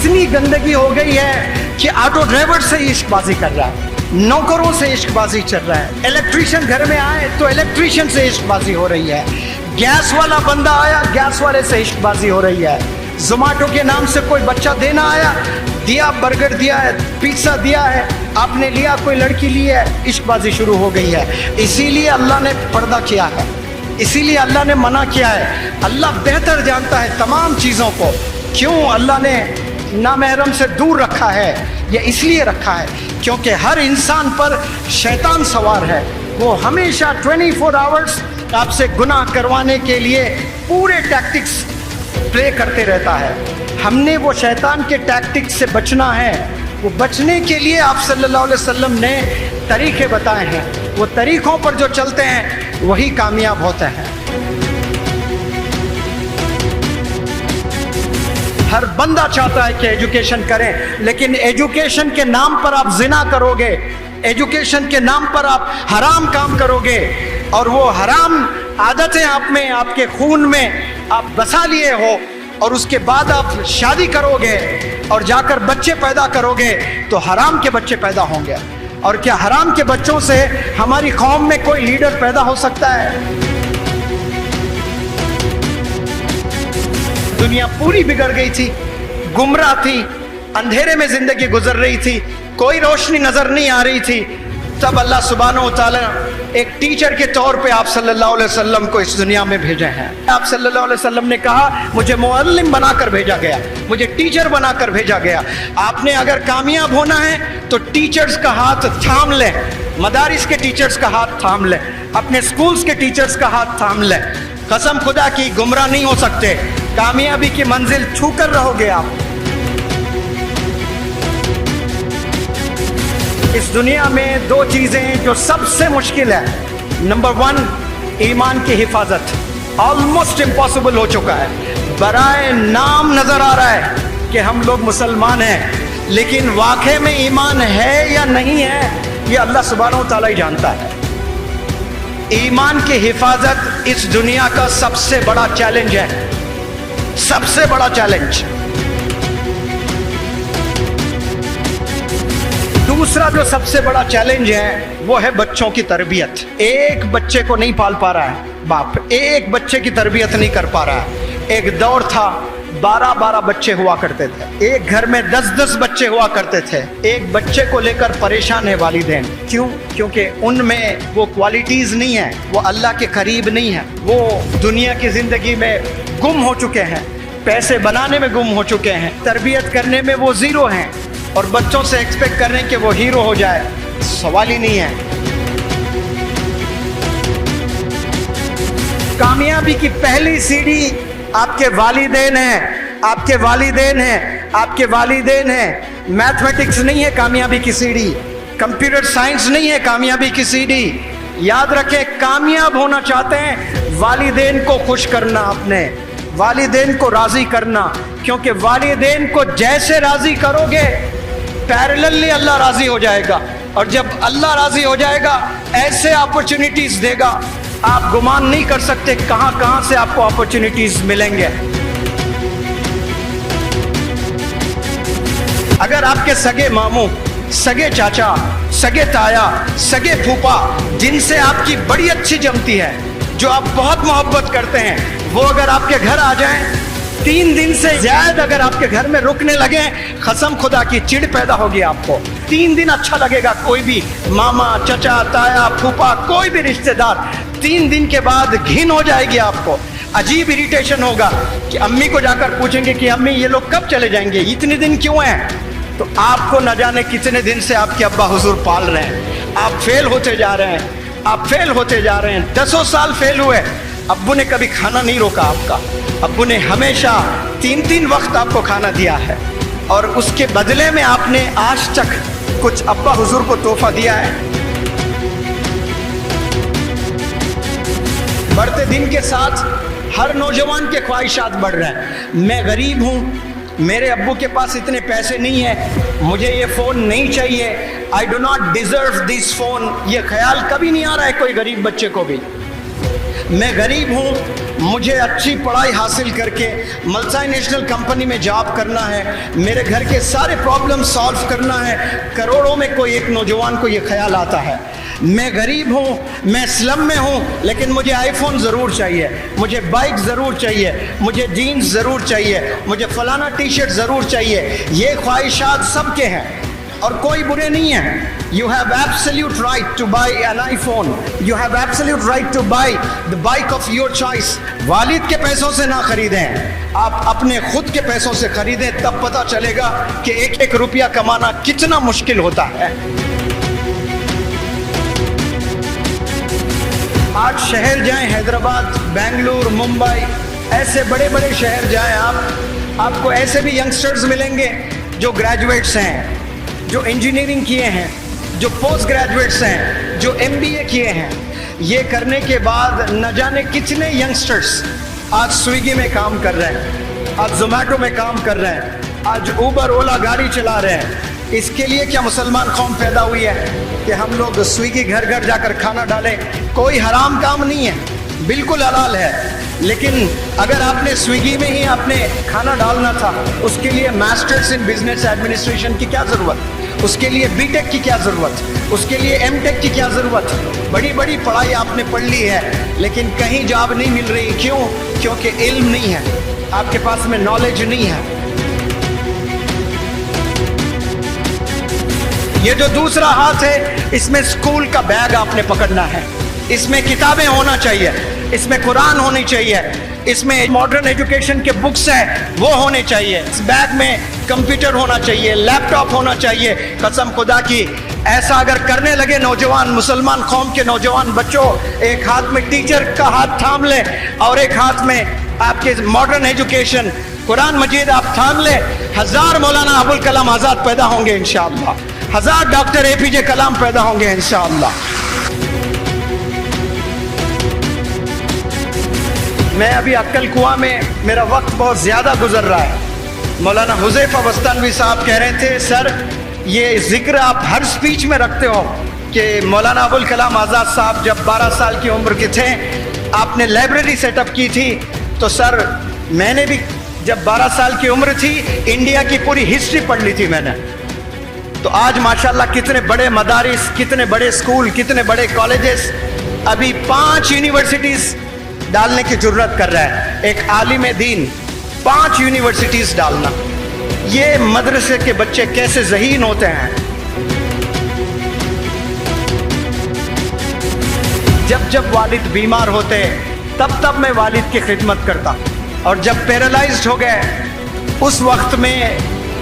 इतनी गंदगी हो गई है कि ऑटो ड्राइवर से इश्कबाजी कर रहा है, नौकरों से इश्कबाजी चल रहा है, इलेक्ट्रीशियन घर में आए तो इलेक्ट्रीशियन से इश्कबाजी हो रही है, गैस वाला बंदा आया गैस वाले से इश्कबाजी हो रही है, जोमेटो के नाम से कोई बच्चा देना आया, दिया बर्गर दिया है, पिज्जा दिया है, आपने लिया, कोई लड़की ली है, इश्कबाजी शुरू हो गई है। इसीलिए अल्लाह ने पर्दा किया है, इसीलिए अल्लाह ने मना किया है। अल्लाह बेहतर जानता है तमाम चीज़ों को। क्यों अल्लाह ने नामहरम से दूर रखा है? ये इसलिए रखा है क्योंकि हर इंसान पर शैतान सवार है। वो हमेशा 24 आवर्स आपसे गुनाह करवाने के लिए पूरे टैक्टिक्स प्ले करते रहता है। हमने वो शैतान के टैक्टिक्स से बचना है। वो बचने के लिए आप सल्लल्लाहु अलैहि वसल्लम ने तरीके बताए हैं। वो तरीक़ों पर जो चलते हैं वही कामयाब होते हैं। हर बंदा चाहता है कि एजुकेशन करें, लेकिन एजुकेशन के नाम पर आप जिना करोगे, एजुकेशन के नाम पर आप हराम काम करोगे और वो हराम आदतें आप में, आपके खून में आप बसा लिए हो और उसके बाद आप शादी करोगे और जाकर बच्चे पैदा करोगे तो हराम के बच्चे पैदा होंगे। और क्या हराम के बच्चों से हमारी कौम में कोई लीडर पैदा हो सकता है? दुनिया पूरी बिगड़ गई थी, गुमराह थी, अंधेरे में जिंदगी गुजर रही थी, कोई रोशनी नजर नहीं आ रही थी। तब अल्लाह सुब्हानहू व तआला एक टीचर के तौर पे आप सल्लल्लाहु अलैहि वसल्लम को इस दुनिया में भेजे हैं। आप सल्लल्लाहु अलैहि वसल्लम ने कहा मुझे मुअल्लिम बनाकर भेजा गया, मुझे टीचर बनाकर भेजा गया। आपने अगर कामयाब होना है तो टीचर्स का हाथ थाम लें, मदारिस के टीचर्स का हाथ थाम लें, अपने स्कूल्स के टीचर्स का हाथ थाम लें। कसम खुदा की गुमराह नहीं हो सकते, कामयाबी की मंजिल छू कर रहोगे आप। इस दुनिया में दो चीजें जो सबसे मुश्किल है। नंबर 1, ईमान की हिफाजत, ऑलमोस्ट इम्पॉसिबल हो चुका है। बराए नाम नजर आ रहा है कि हम लोग मुसलमान हैं, लेकिन वाकई में ईमान है या नहीं है ये अल्लाह सुब्हानहू व तआला ही जानता है। ईमान की हिफाजत इस दुनिया का सबसे बड़ा चैलेंज है, सबसे बड़ा चैलेंज। दूसरा जो सबसे बड़ा चैलेंज है वो है बच्चों की तरबियत। एक बच्चे को नहीं पाल पा रहा है बाप, एक बच्चे की तरबियत नहीं कर पा रहा है। एक दौर था 12-12 बच्चे हुआ करते थे, एक घर में 10-10 बच्चे हुआ करते थे। एक बच्चे को लेकर परेशान है वालिदैन। क्यों? क्योंकि उनमें वो क्वालिटीज नहीं है, वो अल्लाह के करीब नहीं है, वो दुनिया की जिंदगी में गुम हो चुके हैं, पैसे बनाने में गुम हो चुके हैं, तरबियत करने में वो जीरो हैं। और बच्चों से एक्सपेक्ट कर रहे हैं कि वो हीरो हो जाए, सवाल ही नहीं है। कामयाबी की पहली सीढ़ी आपके वालिदैन हैं, आपके वालिदैन हैं, आपके वालिदैन हैं। मैथमेटिक्स नहीं है कामयाबी की सीढ़ी, कंप्यूटर साइंस नहीं है कामयाबी की सीढ़ी। याद रखें, कामयाब होना चाहते हैं वालिदैन को खुश करना, अपने वालिदैन को राजी करना, क्योंकि वालिदैन को जैसे राजी करोगे पैरेलली अल्लाह राजी हो जाएगा। और जब अल्लाह राजी हो जाएगा ऐसे अपॉर्चुनिटीज देगा, आप गुमान नहीं कर सकते कहां कहां से आपको अपॉर्चुनिटीज मिलेंगे। अगर आपके सगे मामू, सगे चाचा, सगे ताया, सगे फूफा, जिनसे आपकी बड़ी अच्छी जमती है, जो आप बहुत मोहब्बत करते हैं, वो अगर आपके घर आ जाएं, 3 दिन से ज्यादा अगर आपके घर में रुकने लगे, कसम खुदा की चिढ़ पैदा होगी आपको। 3 दिन अच्छा लगेगा, कोई भी मामा, चचा, ताया, फूफा, कोई भी रिश्तेदार, 3 दिन के बाद घिन हो जाएगी आपको, अजीब इरिटेशन होगा कि अम्मी को जाकर पूछेंगे कि अम्मी ये लोग कब चले जाएंगे, इतने दिन क्यों हैं? तो आपको न जाने कितने दिन से आपके अब्बा हुजूर पाल रहे हैं, आप फेल होते जा रहे हैं, आप फेल होते जा रहे हैं। 10 साल फेल हुए, अब्बू ने कभी खाना नहीं रोका आपका, अब्बू ने हमेशा 3-3 वक्त आपको खाना दिया है, और उसके बदले में आपने आज तक कुछ अब्बा हुजूर को तोहफा दिया है? बढ़ते दिन के साथ हर नौजवान के ख्वाहिशात बढ़ रहे हैं। मैं गरीब हूँ, मेरे अब्बू के पास इतने पैसे नहीं है, मुझे ये फ़ोन नहीं चाहिए, I do not deserve this phone. ये ख्याल कभी नहीं आ रहा है कोई गरीब बच्चे को भी। मैं गरीब हूँ, مجھے اچھی پڑھائی حاصل کر کے ملٹی نیشنل کمپنی میں جاب کرنا ہے, میرے گھر کے سارے پرابلم سالو کرنا ہے. کروڑوں میں کوئی ایک نوجوان کو یہ خیال آتا ہے, میں غریب ہوں, میں سلم میں ہوں, لیکن مجھے آئی فون ضرور چاہیے, مجھے بائک ضرور چاہیے, مجھے جینز ضرور چاہیے, مجھے فلانا ٹی شرٹ ضرور چاہیے. یہ خواہشات سب کے ہیں اور کوئی برے نہیں ہیں. You have absolute right to buy an iPhone. You have absolute right to buy the bike of your choice. والد کے پیسوں سے نہ خریدیں, آپ اپنے خود کے پیسوں سے خریدیں, تب پتہ چلے گا کہ ایک ایک روپیہ کمانا کتنا مشکل ہوتا ہے. آج شہر جائیں, حیدرآباد, بنگلور, ممبئی, ایسے بڑے بڑے شہر جائیں آپ کو ایسے بھی ینگسٹرز ملیں گے جو گریجویٹس ہیں, جو انجینئرنگ کیے ہیں, جو پوسٹ گریجویٹس ہیں, جو MBA کیے ہیں. یہ کرنے کے بعد نہ جانے کتنے ینگسٹرز آج سویگی میں کام کر رہے ہیں, آج زومیٹو میں کام کر رہے ہیں, آج اوبر اولا گاڑی چلا رہے ہیں. اس کے لیے کیا مسلمان قوم پیدا ہوئی ہے کہ ہم لوگ سویگی گھر گھر جا کر کھانا ڈالیں؟ کوئی حرام کام نہیں ہے, بالکل حلال ہے. لیکن اگر آپ نے سویگی میں ہی آپ نے کھانا ڈالنا تھا, اس کے لیے ماسٹرز ان بزنس ایڈمنسٹریشن کی کیا ضرورت, اس کے لیے بی ٹیک کی کیا ضرورت, اس کے لیے ایم ٹیک کی کیا ضرورت؟ بڑی بڑی پڑھائی آپ نے پڑھ لی ہے لیکن کہیں جاب نہیں مل رہی. کیوں؟ کیونکہ علم نہیں ہے, آپ کے پاس میں نالج نہیں ہے. یہ جو دوسرا ہاتھ ہے, اس میں اسکول کا بیگ آپ نے پکڑنا ہے, اس میں کتابیں ہونا چاہیے, اس میں قرآن ہونی چاہیے, اس میں ماڈرن ایجوکیشن کے بکس ہیں وہ ہونے چاہیے, اس بیگ میں کمپیوٹر ہونا چاہیے, لیپ ٹاپ ہونا چاہیے. قسم خدا کی ایسا اگر کرنے لگے نوجوان, مسلمان قوم کے نوجوان بچوں, ایک ہاتھ میں ٹیچر کا ہاتھ تھام لیں اور ایک ہاتھ میں آپ کے ماڈرن ایجوکیشن قرآن مجید آپ تھام لیں, 1000 مولانا ابوالکلام آزاد پیدا ہوں گے انشاءاللہ, 1000 ڈاکٹر APJ کلام پیدا ہوں گے انشاءاللہ. میں ابھی عقل کنواں میں, میرا وقت بہت زیادہ گزر رہا ہے. مولانا حذیفہ بستانوی صاحب کہہ رہے تھے, سر یہ ذکر آپ ہر سپیچ میں رکھتے ہو کہ مولانا ابوالکلام آزاد صاحب جب 12 سال کی عمر کے تھے آپ نے لائبریری سیٹ اپ کی تھی. تو سر میں نے بھی جب 12 سال کی عمر تھی انڈیا کی پوری ہسٹری پڑھ لی تھی میں نے. تو آج ماشاءاللہ کتنے بڑے مدارس, کتنے بڑے اسکول, کتنے بڑے کالجز, ابھی 5 یونیورسٹیز ڈالنے کی ضرورت کر رہا ہے. ایک عالم دین 5 یونیورسٹیز ڈالنا, یہ مدرسے کے بچے کیسے ذہین ہوتے ہیں. جب جب والد بیمار ہوتے تب میں والد کی خدمت کرتا, اور جب پیرالائزڈ ہو گئے اس وقت میں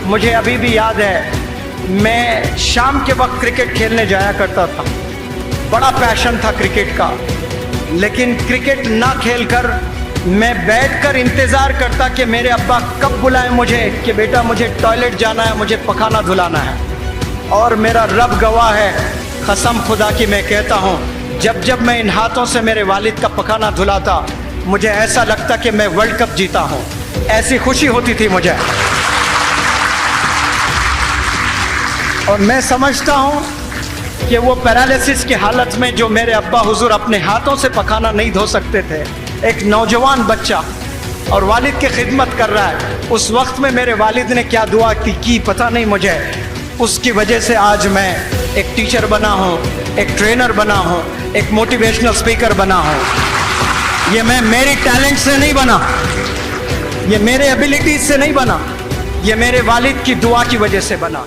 مجھے ابھی بھی یاد ہے, میں شام کے وقت کرکٹ کھیلنے جایا کرتا تھا, بڑا پیشن تھا کرکٹ کا. لیکن کرکٹ نہ کھیل کر میں بیٹھ کر انتظار کرتا کہ میرے ابا کب بلائیں مجھے کہ بیٹا مجھے ٹوائلٹ جانا ہے, مجھے پخانا دھلانا ہے. اور میرا رب گواہ ہے, قسم خدا کی میں کہتا ہوں, جب میں ان ہاتھوں سے میرے والد کا پخانا دھلاتا مجھے ایسا لگتا کہ میں ورلڈ کپ جیتا ہوں, ایسی خوشی ہوتی تھی مجھے. اور میں سمجھتا ہوں کہ وہ پیرالائسس کی حالت میں جو میرے ابا حضور اپنے ہاتھوں سے پکانا نہیں دھو سکتے تھے, ایک نوجوان بچہ اور والد کی خدمت کر رہا ہے, اس وقت میں میرے والد نے کیا دعا کی پتہ نہیں مجھے. اس کی وجہ سے آج میں ایک ٹیچر بنا ہوں, ایک ٹرینر بنا ہوں, ایک موٹیویشنل اسپیکر بنا ہوں. یہ میں میری ٹیلنٹ سے نہیں بنا, یہ میرے ایبیلٹیز سے نہیں بنا, یہ میرے والد کی دعا کی وجہ سے بنا.